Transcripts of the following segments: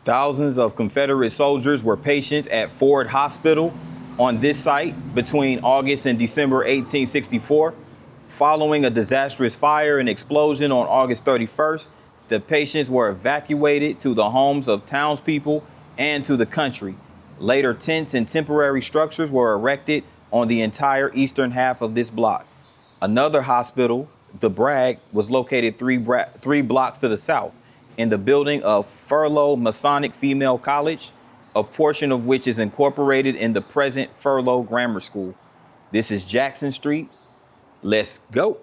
Thousands of Confederate soldiers were patients at Ford Hospital on this site between August and December 1864. Following a disastrous fire and explosion on August 31st, the patients were evacuated to the homes of townspeople and to the country. Later, tents and temporary structures were erected on the entire eastern half of this block. Another hospital, the Bragg, was located three blocks to the south in the building of Furlough Masonic Female College, a portion of which is incorporated in the present Furlough Grammar School. This is Jackson Street. Let's go.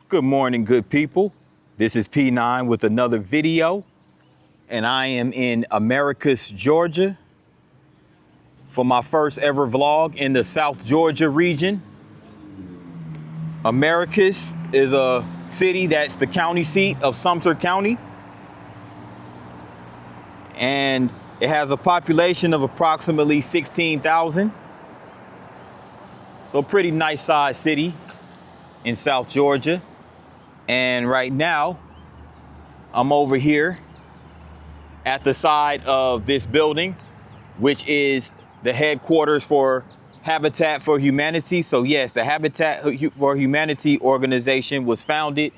Good morning, good people. This is P9 with another video, and I am in Americus, Georgia for my first ever vlog in the South Georgia region. Americus is a city that's the county seat of Sumter County, and it has a population of approximately 16,000. So pretty nice sized city in South Georgia. And right now, I'm over here at the side of this building, which is the headquarters for Habitat for Humanity. So yes, the Habitat for Humanity organization was founded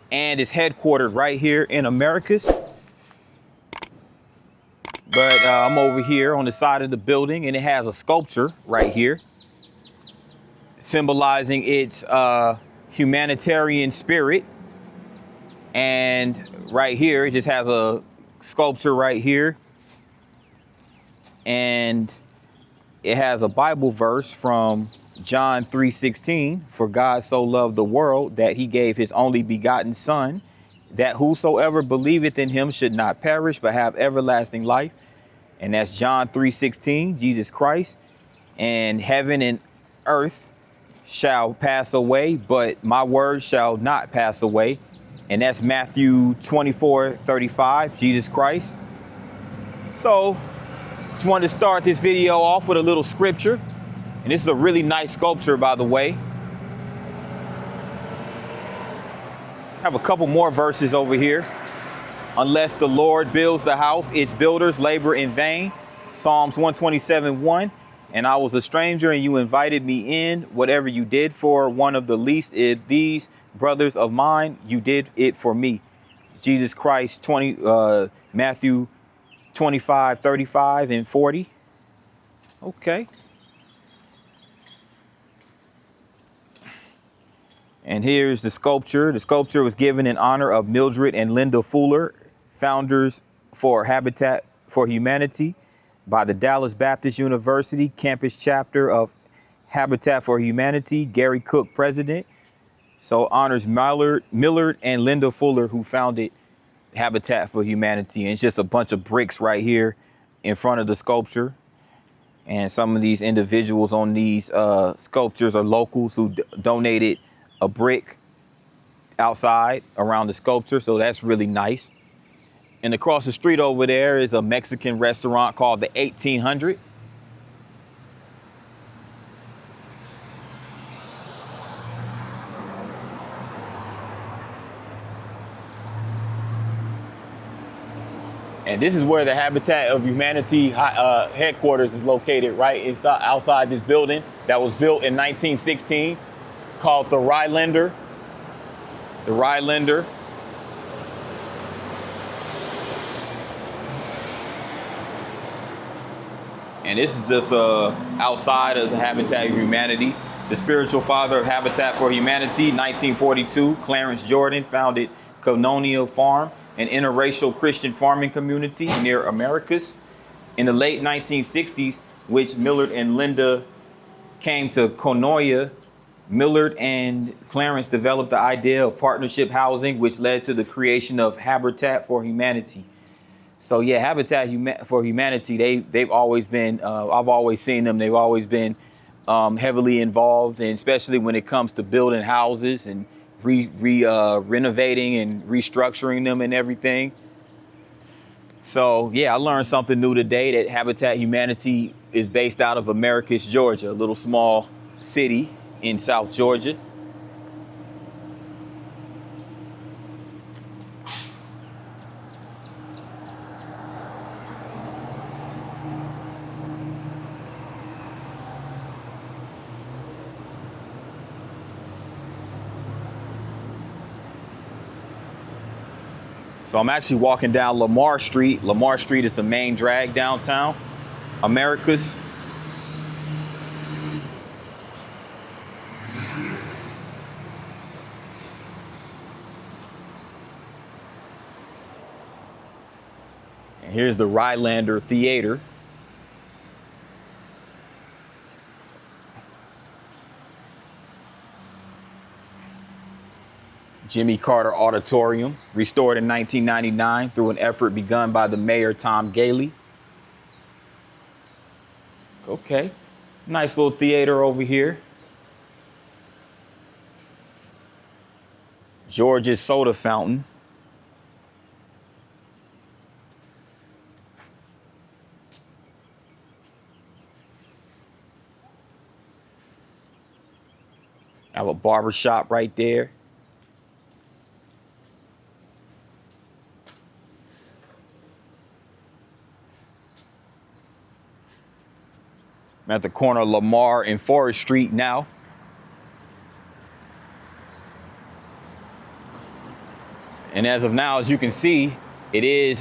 and is headquartered right here in Americus. But I'm over here on the side of the building, and it has a sculpture right here symbolizing its humanitarian spirit. And right here, it just has a sculpture right here. And it has a Bible verse from John 3:16. For God so loved the world that he gave his only begotten son, that whosoever believeth in him should not perish, but have everlasting life. And that's John 3:16, Jesus Christ. And heaven and earth shall pass away, but my word shall not pass away. And that's Matthew 24:35, Jesus Christ. So just wanted to start this video off with a little scripture. And this is a really nice sculpture, by the way. I have a couple more verses over here. Unless the Lord builds the house, its builders labor in vain. Psalms 127:1. And I was a stranger and you invited me in. Whatever you did for one of the least of these brothers of mine, you did it for me. Jesus Christ, Matthew 25:35 and 40. Okay. And here's the sculpture. The sculpture was given in honor of Mildred and Linda Fuller, founders for Habitat for Humanity, by the Dallas Baptist University campus chapter of Habitat for Humanity, Gary Cook, president. So honors Millard and Linda Fuller, who founded Habitat for Humanity. And it's just a bunch of bricks right here in front of the sculpture. And some of these individuals on these sculptures are locals who donated a brick outside around the sculpture. So that's really nice. And across the street over there is a Mexican restaurant called the 1800. And this is where the Habitat of Humanity headquarters is located, right inside, outside this building that was built in 1916, called the Rylander. The Rylander. And this is just outside of the Habitat for Humanity. The spiritual father of Habitat for Humanity, 1942, Clarence Jordan, founded Colonial Farm, an interracial Christian farming community near Americus. In the late 1960s, which Millard and Linda came to Konoya, Millard and Clarence developed the idea of partnership housing, which led to the creation of Habitat for Humanity. So yeah, for Humanity, they've always been, I've always seen them, they've always been heavily involved, and especially when it comes to building houses and renovating and restructuring them and everything. So yeah, I learned something new today, that Habitat Humanity is based out of Americus, Georgia, a little small city in South Georgia. So I'm actually walking down Lamar Street. Lamar Street is the main drag downtown, Americus. And here's the Rylander Theater. Jimmy Carter Auditorium, restored in 1999 through an effort begun by the mayor, Tom Galey. Okay, nice little theater over here. George's Soda Fountain. I have a barber shop right there. I'm at the corner of Lamar and Forest Street now. And as of now, as you can see, it is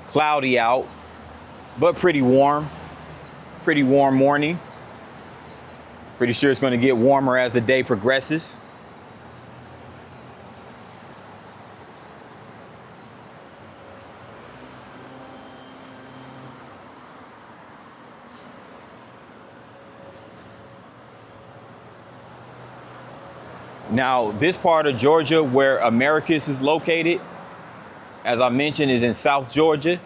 cloudy out, but pretty warm. Pretty warm morning. Pretty sure it's going to get warmer as the day progresses. Now, this part of Georgia where Americus is located, as I mentioned, is in South Georgia.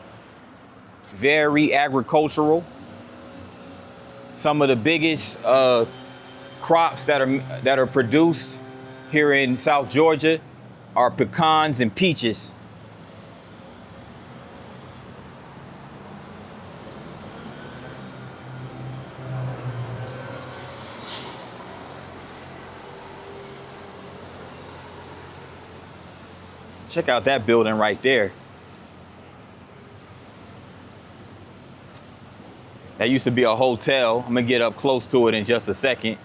Very agricultural. Some of the biggest crops that are produced here in South Georgia are pecans and peaches. Check out that building right there. That used to be a hotel. I'm gonna get up close to it in just a second.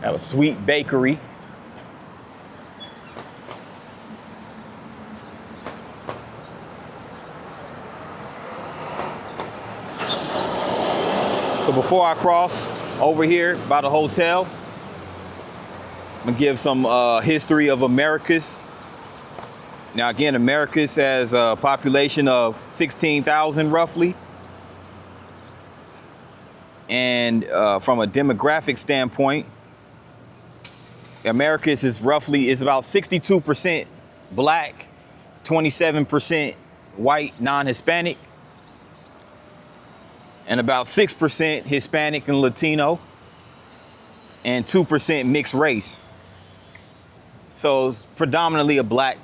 Have a sweet bakery. So before I cross over here by the hotel, I'm gonna give some history of Americus. Now again, Americus has a population of 16,000 roughly. And from a demographic standpoint, Americus is about 62% black, 27% white, non-Hispanic, and about 6% Hispanic and Latino, and 2% mixed race. So it's predominantly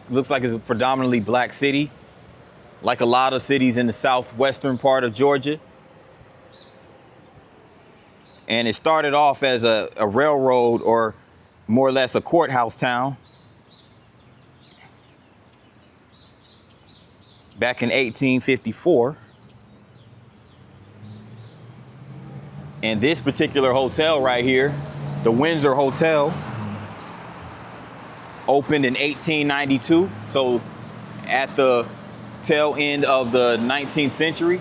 looks like it's a predominantly black city, like a lot of cities in the southwestern part of Georgia. And it started off as a railroad, or more or less a courthouse town, back in 1854. And this particular hotel right here, the Windsor Hotel, opened in 1892. So at the tail end of the 19th century.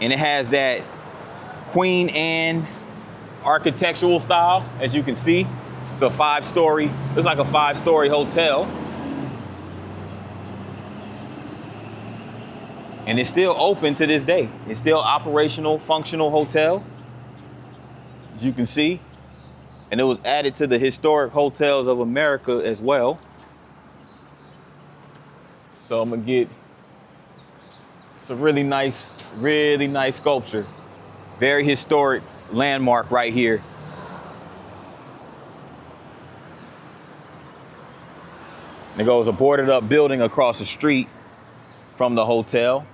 And it has that Queen Anne architectural style, as you can see. It's a five-story, it's like a five-story hotel. And it's still open to this day. It's still operational, functional hotel, as you can see. And it was added to the historic hotels of America as well. So I'm gonna get, it's a really nice sculpture. Very historic landmark right here. There goes a boarded up building across the street from the hotel.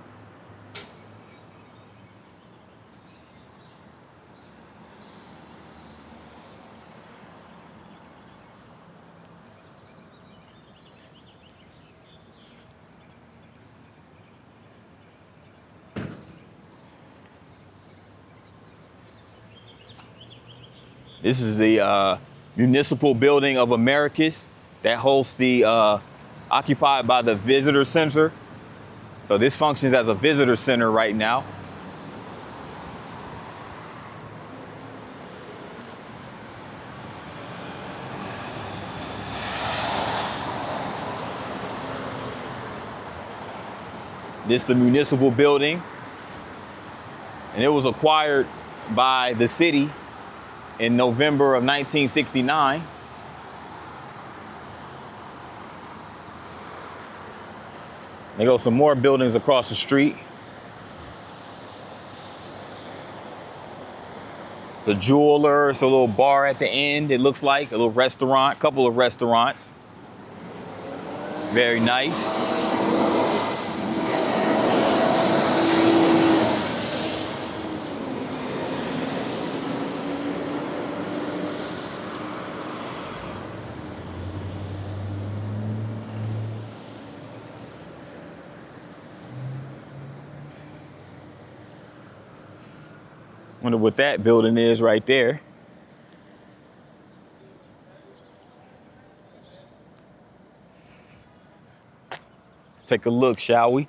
This is the municipal building of Americus that hosts the, occupied by the visitor center. So this functions as a visitor center right now. This is the municipal building, and it was acquired by the city in November of 1969. There go some more buildings across the street. It's a jeweler, it's a little bar at the end, it looks like, a little restaurant, couple of restaurants. Very nice. Wonder what that building is right there. Let's take a look, shall we?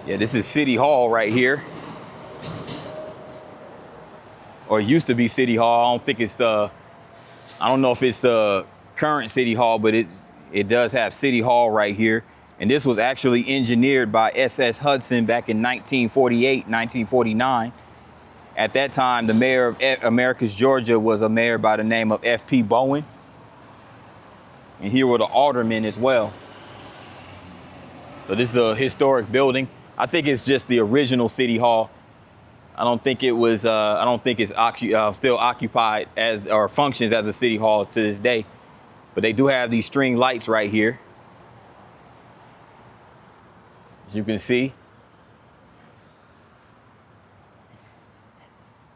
Yeah, this is City Hall right here. Or it used to be City Hall. I don't think it's I don't know if it's the current City Hall, but it does have City Hall right here. And this was actually engineered by SS Hudson back in 1948, 1949. At that time, the mayor of Americus, Georgia was a mayor by the name of F.P. Bowen. And here were the aldermen as well. So this is a historic building. I think it's just the original City Hall. I don't think it was, I don't think it's still occupied as, or functions as a City Hall to this day. But they do have these string lights right here, as you can see.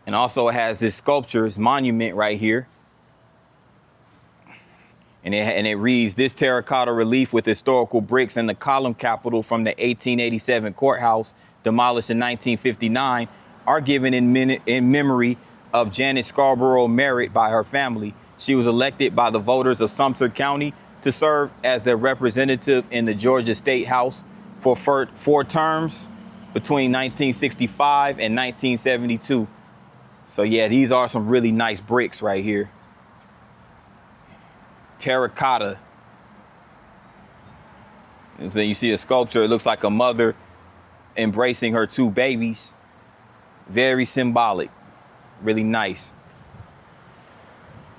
And also it has this sculpture, this monument right here. And it reads, "This terracotta relief with historical bricks and the column capital from the 1887 courthouse, demolished in 1959, are given in memory of Janet Scarborough Merritt by her family. She was elected by the voters of Sumter County to serve as their representative in the Georgia State House for 4 terms between 1965 and 1972. So yeah, these are some really nice bricks right here. Terracotta. And so you see a sculpture, it looks like a mother embracing her 2 babies. Very symbolic, really nice.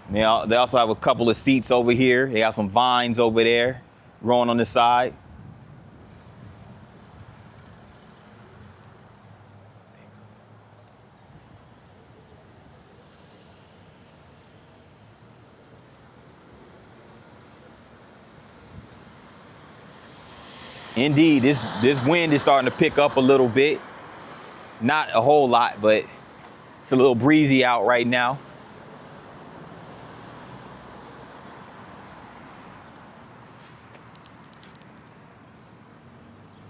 They also have a couple of seats over here. They have some vines over there growing on the side. Indeed, this wind is starting to pick up a little bit. Not a whole lot, but it's a little breezy out right now.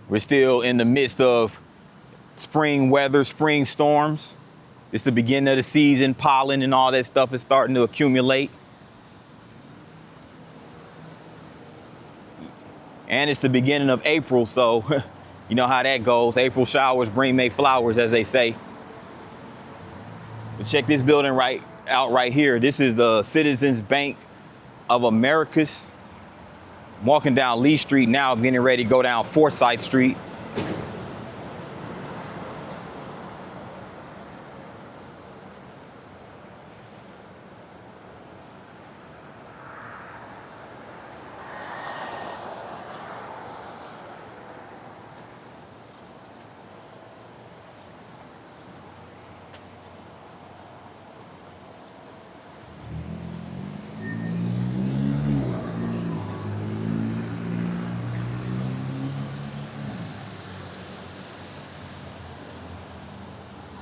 We're still in the midst of spring weather, spring storms. It's the beginning of the season. Pollen and all that stuff is starting to accumulate. And it's the beginning of April, so you know how that goes. April showers bring May flowers, as they say. But check this building out right here. This is the Citizens Bank of Americus. I'm walking down Lee Street now, getting ready to go down Forsyth Street.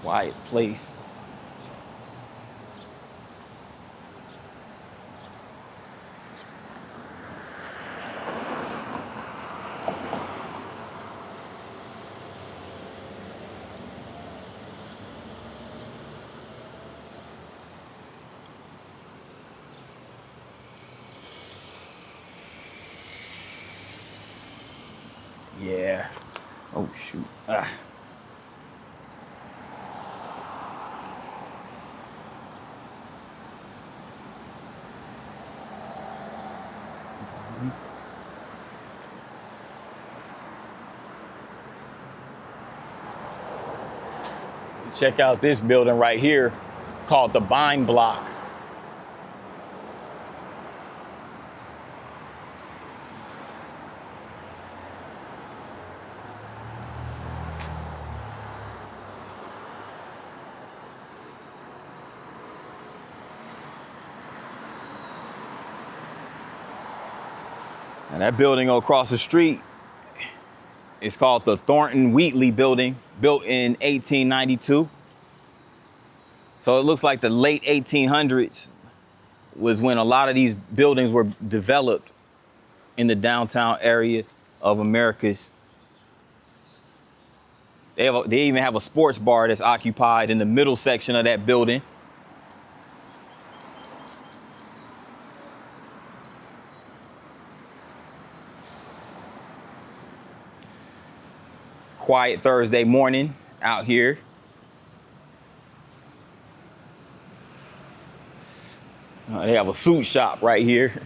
Quiet place. Yeah. Oh, shoot. Check out this building right here called the Vine Block. And that building across the street is called the Thornton Wheatley Building, built in 1892. So it looks like the late 1800s was when a lot of these buildings were developed in the downtown area of Americus. They even have a sports bar that's occupied in the middle section of that building. It's a quiet Thursday morning out here. They have a suit shop right here.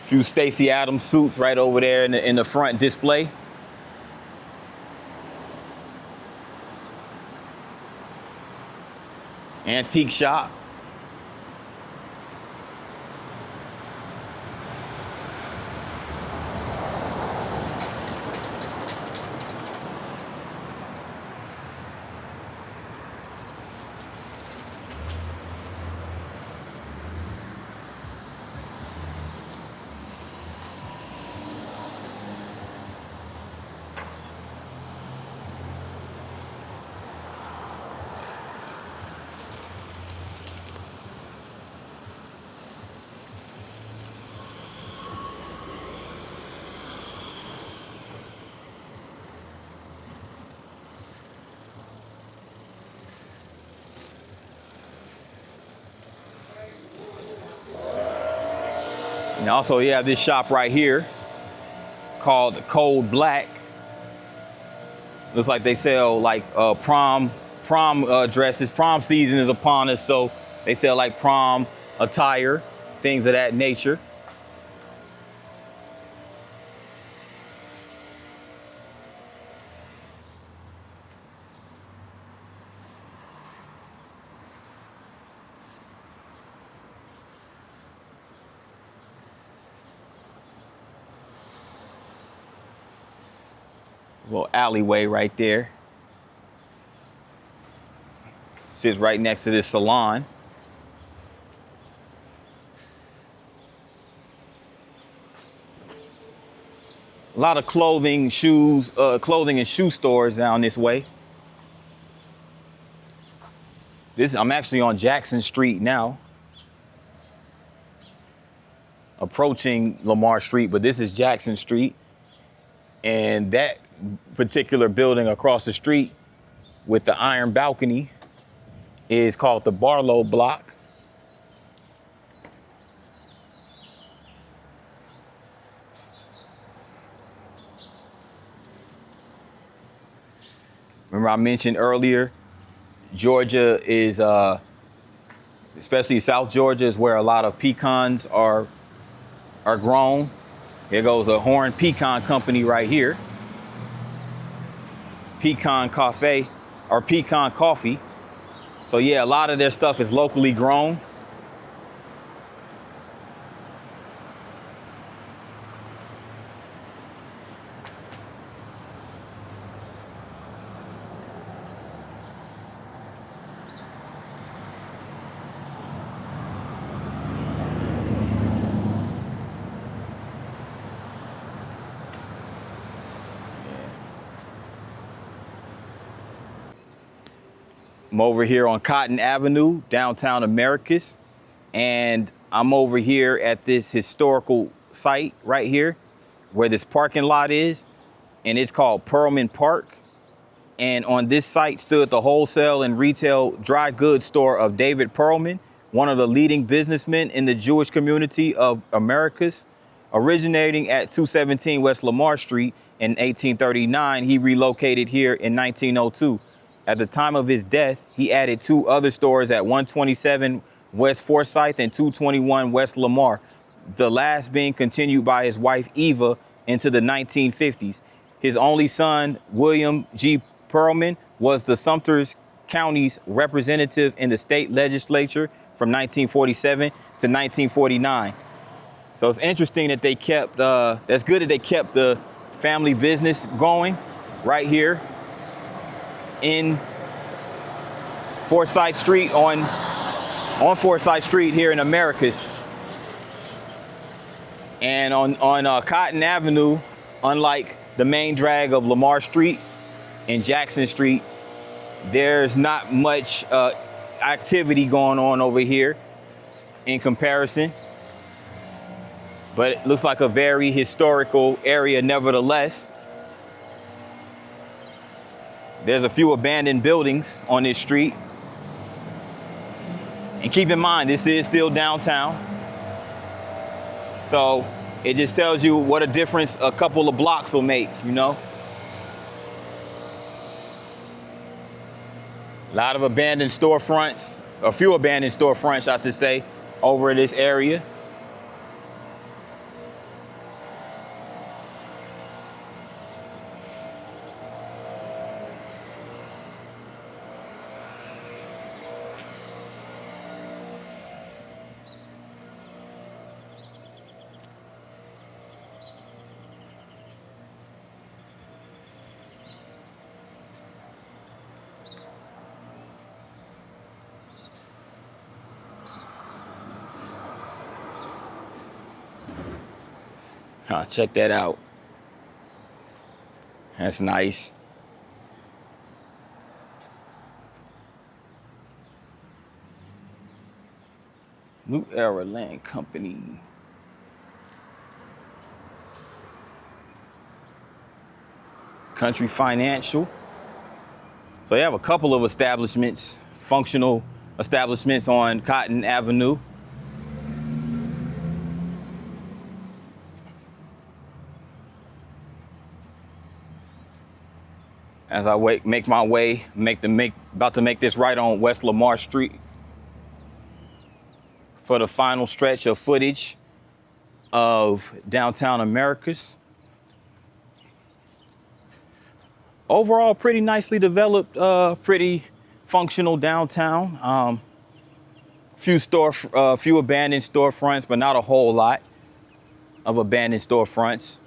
A few Stacey Adams suits right over there in the front display. Antique shop. And also you have this shop right here called Cold Black. Looks like they sell like prom dresses. Prom season is upon us, so they sell like prom attire, things of that nature. Little alleyway right there. Sits right next to this salon. A lot of clothing, shoes, clothing and shoe stores down this way. I'm actually on Jackson Street now, approaching Lamar Street, but this is Jackson Street. And that particular building across the street with the iron balcony is called the Barlow Block. Remember I mentioned earlier, Georgia is, especially South Georgia, is where a lot of pecans are grown. Here goes a Horn Pecan Company right here. Pecan Cafe, or Pecan Coffee. So yeah, a lot of their stuff is locally grown. I'm over here on Cotton Avenue, downtown Americus, and I'm over here at this historical site right here where this parking lot is, and it's called Perlman Park. And on this site stood the wholesale and retail dry goods store of David Perlman, one of the leading businessmen in the Jewish community of Americus. Originating at 217 West Lamar Street in 1839, he relocated here in 1902. At the time of his death, he added 2 other stores at 127 West Forsyth and 221 West Lamar, the last being continued by his wife Eva into the 1950s. His only son, William G. Perlman, was the Sumter County's representative in the state legislature from 1947 to 1949. So it's interesting that they kept, that's good that they kept the family business going right here in Forsyth Street, on Forsyth Street here in Americus. And on Cotton Avenue, unlike the main drag of Lamar Street and Jackson Street, there's not much activity going on over here in comparison. But it looks like a very historical area nevertheless. There's a few abandoned buildings on this street. And keep in mind, this is still downtown. So it just tells you what a difference a couple of blocks will make, you know? A lot of abandoned storefronts, a few abandoned storefronts, I should say, over this area. Check that out. That's nice. New Era Land Company. Country Financial. So they have a couple of establishments, functional establishments on Cotton Avenue. As I make my way, about to make this right on West Lamar Street for the final stretch of footage of downtown Americus. Overall, pretty nicely developed, pretty functional downtown. Few abandoned storefronts, but not a whole lot of abandoned storefronts.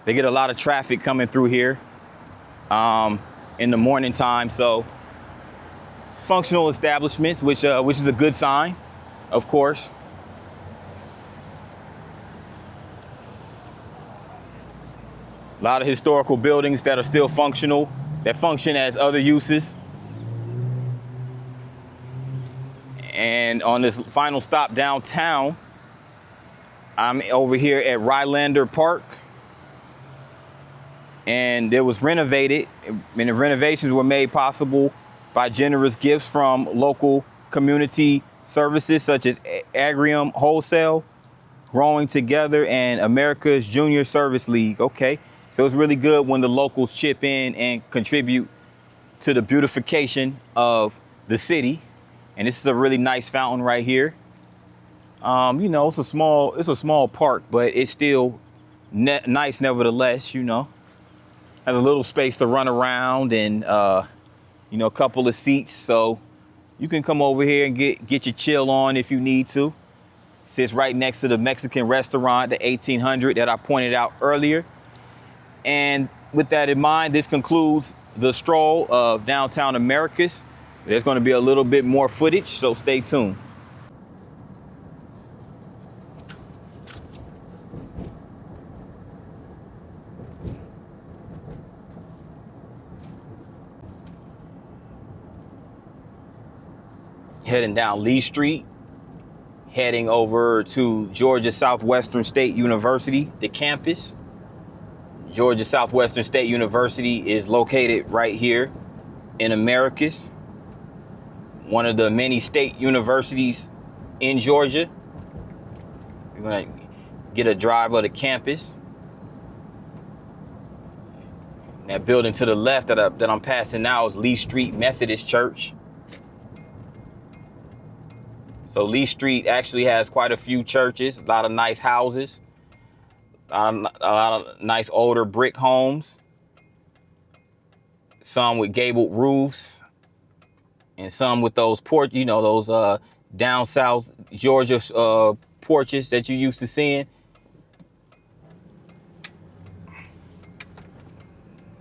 They get a lot of traffic coming through here in the morning time. So functional establishments, which is a good sign, of course. A lot of historical buildings that are still functional, that function as other uses. And on this final stop downtown, I'm over here at Rylander Park. And it was renovated, and the renovations were made possible by generous gifts from local community services such as Agrium Wholesale, Growing Together, and Americus Junior Service League. Okay, so it's really good when the locals chip in and contribute to the beautification of the city. And this is a really nice fountain right here. You know, it's a small park, but it's still nice nevertheless. You know, has a little space to run around and you know, a couple of seats, so you can come over here and get your chill on if you need to. Sits right next to the Mexican restaurant, the 1800 that I pointed out earlier. And with that in mind, this concludes the stroll of downtown Americus. There's going to be a little bit more footage, so stay tuned. Heading down Lee Street, heading over to Georgia Southwestern State University, the campus. Georgia Southwestern State University is located right here in Americus, one of the many state universities in Georgia. You're gonna get a drive of the campus. That building to the left that I'm passing now is Lee Street Methodist Church. So Lee Street actually has quite a few churches, a lot of nice houses, a lot of nice older brick homes, some with gabled roofs, and some with those those down south Georgia porches that you used to seeing.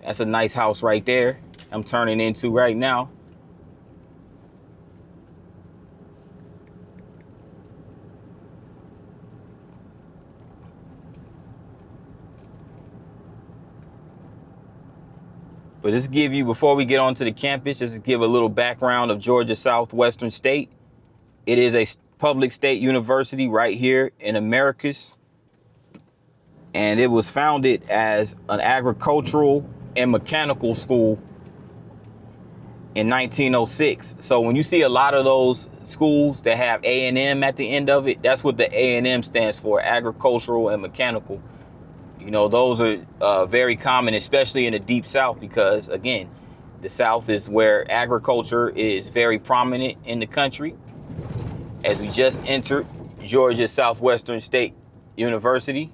That's a nice house right there I'm turning into right now. But just give you, before we get onto the campus, just to give a little background of Georgia Southwestern State. It is a public state university right here in Americus. And it was founded as an agricultural and mechanical school in 1906. So when you see a lot of those schools that have A&M at the end of it, that's what the A&M stands for, agricultural and mechanical. You know, those are very common, especially in the deep South, because, again, the South is where agriculture is very prominent in the country. As we just entered Georgia Southwestern State University.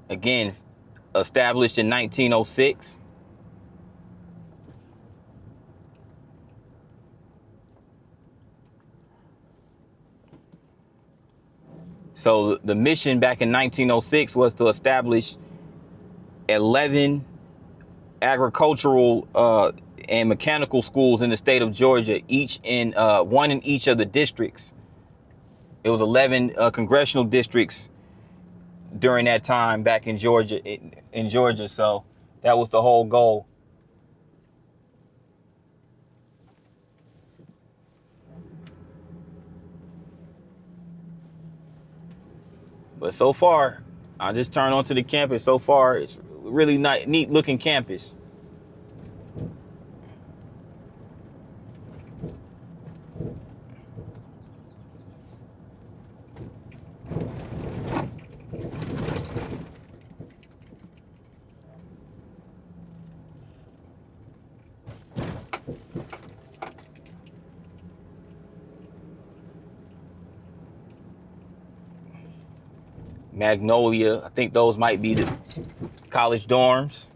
Again, established in 1906. So the mission back in 1906 was to establish 11 agricultural and mechanical schools in the state of Georgia, one in each of the districts. It was 11 congressional districts during that time back in Georgia. So that was the whole goal. But so far, I just turned onto the campus. So far, it's really neat looking campus. Magnolia, I think those might be the college dorms.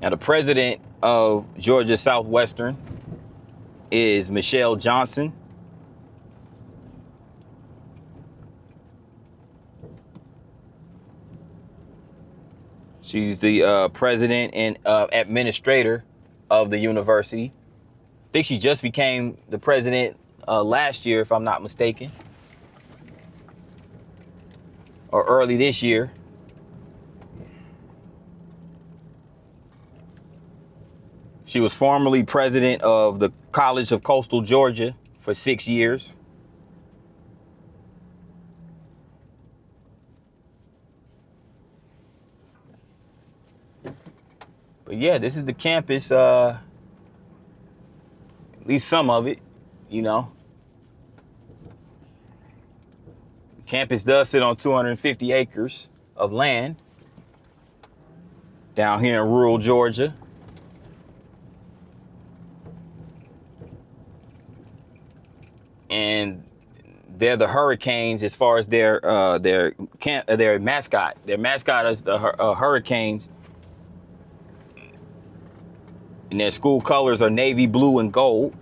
Now, the president of Georgia Southwestern is Michelle Johnson. She's the president and administrator of the university. I think she just became the president last year, if I'm not mistaken, or early this year. She was formerly president of the College of Coastal Georgia for 6 years. But yeah, this is the campus, at least some of it, you know. Campus does sit on 250 acres of land down here in rural Georgia. And they're the Hurricanes as far as their mascot. Their mascot is the Hurricanes. And their school colors are navy blue and gold.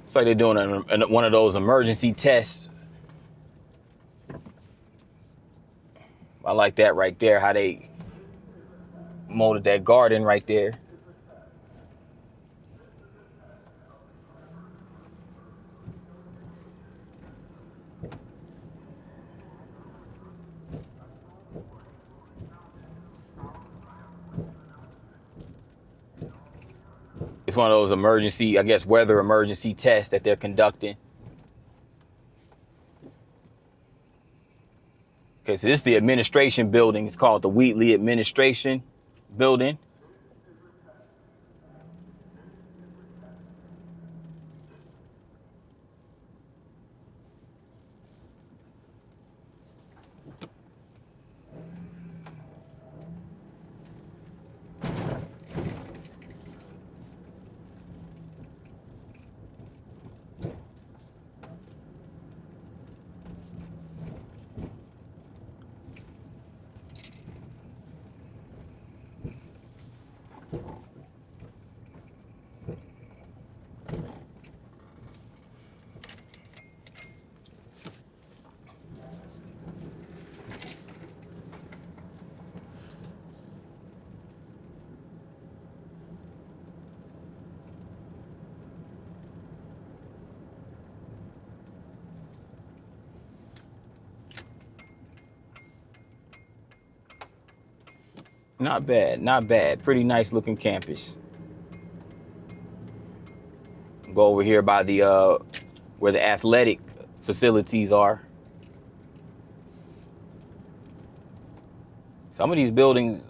It's like they're doing one of those emergency tests. I like that right there, how they molded that garden right there. It's one of those emergency, I guess, weather emergency tests that they're conducting. Okay, so this is the administration building. It's called the Wheatley Administration Building. Not bad, not bad. Pretty nice looking campus. Go over here by the where the athletic facilities are. Some of these buildings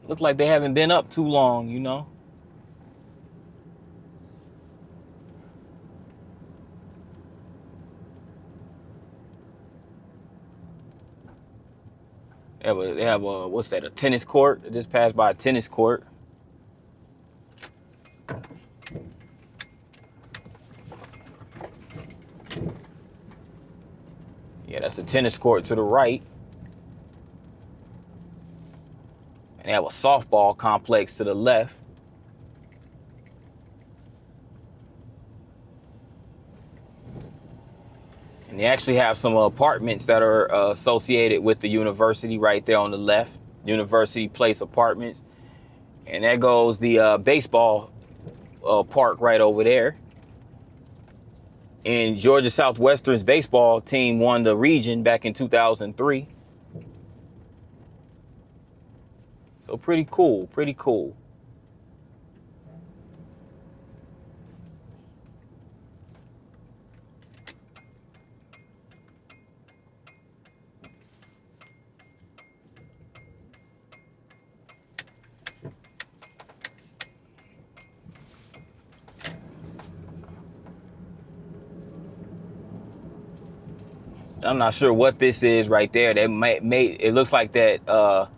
look like they haven't been up too long, you know. They have a what's that? A tennis court. I just passed by a tennis court. Yeah, that's a tennis court to the right. And they have a softball complex to the left. And they actually have some apartments that are associated with the university right there on the left. University Place Apartments. And there goes the baseball park right over there. And Georgia Southwestern's baseball team won the region back in 2003. So pretty cool, pretty cool. I'm not sure what this is right there. That may it looks like that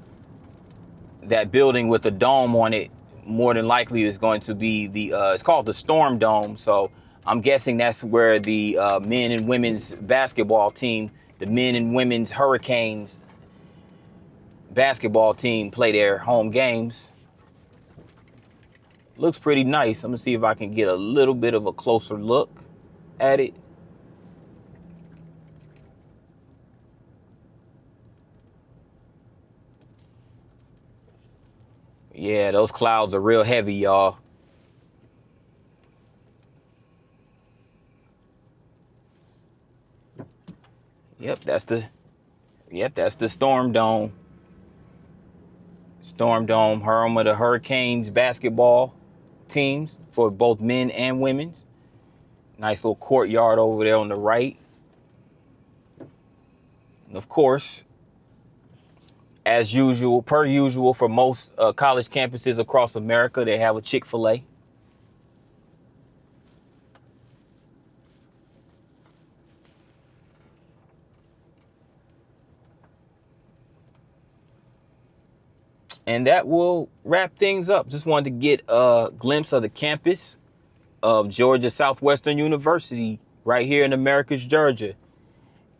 that building with the dome on it. More than likely is going to be the it's called the Storm Dome. So I'm guessing that's where the men and women's basketball team, the men and women's Hurricanes basketball team, play their home games. Looks pretty nice. I'm gonna see if I can get a little bit of a closer look at it. Yeah, those clouds are real heavy, y'all. Yep, that's the Storm Dome. Storm Dome, home of the Hurricanes basketball teams for both men and women's. Nice little courtyard over there on the right. And of course, as usual, per usual for most college campuses across America, they have a Chick-fil-A. And that will wrap things up. Just wanted to get a glimpse of the campus of Georgia Southwestern University right here in Americus, Georgia.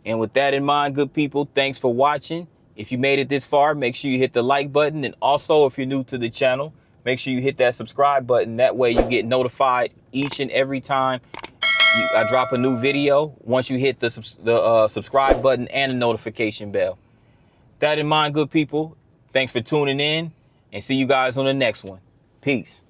And with that in mind, good people, thanks for watching. If you made it this far, make sure you hit the like button. And also, if you're new to the channel, make sure you hit that subscribe button. That way you get notified each and every time I drop a new video. Once you hit the subscribe button and the notification bell. With that in mind, good people, thanks for tuning in, and see you guys on the next one. Peace.